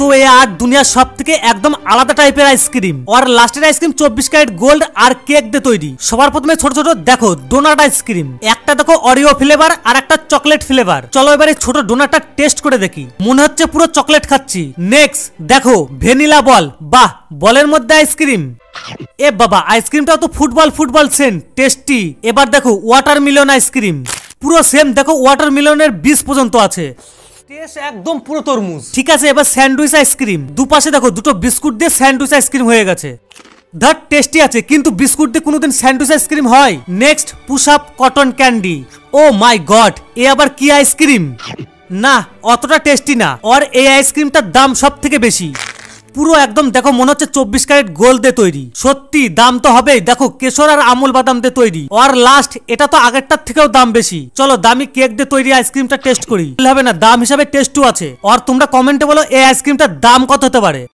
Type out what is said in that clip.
তো এই আর দুনিয়ার সব থেকে একদম আলাদা টাইপের আইসক্রিম আর লাস্টের আইসক্রিম 24 ক্যারেট গোল্ড আর কেক দিয়ে তৈরি। সবার প্রথমে ছোট ছোট দেখো ডোনাট আইসক্রিম, একটা দেখো অরিও ফ্লেভার আর একটা চকলেট ফ্লেভার। চলো এবারে ছোট ডোনাটটা টেস্ট করে দেখি, মনে হচ্ছে পুরো চকলেট খাচ্ছি। নেক্সট দেখো ভ্যানিলা বল, বাহ বলের মধ্যে আইসক্রিম, এ বাবা আইসক্রিমটাও তো ফুটবল ফুটবল সেন্ট, টেস্টি। এবার দেখো ওয়াটারমেলন আইসক্রিম, পুরো সেম দেখো ওয়াটারমেলনের বীজ পর্যন্ত আছে, টেস্ট একদম পুরো তরমুজ। ঠিক আছে এবার স্যান্ডউইচ আইসক্রিম, দুপাশে দেখো দুটো বিস্কুট দিয়ে স্যান্ডউইচ আইসক্রিম হয়ে গেছে। দ্যাট টেস্টি আছে, কিন্তু বিস্কুট দিয়ে কোনোদিন স্যান্ডউইচ আইসক্রিম হয়? Next push up cotton candy, oh my god এ আবার কি আইসক্রিম, না অতটা টেস্টি না। আর এই আইসক্রিমটার দাম সব থেকে বেশি, পুরো একদম দেখো মনে হচ্ছে 24 ক্যারেট গোল্ড দিয়ে তৈরি। সত্যি দাম তো হবেই, দেখো কেশর আর আমুল বাদাম দিয়ে তৈরি। আর লাস্ট এটা তো আগেরটার থেকেও দাম বেশি। চলো দামি কেক দিয়ে তৈরি আইসক্রিমটা টেস্ট করি, হবে না দাম হিসাবে টেস্টও আছে। আর তোমরা কমেন্টে বলো এই আইসক্রিমটার দাম কত হতে পারে।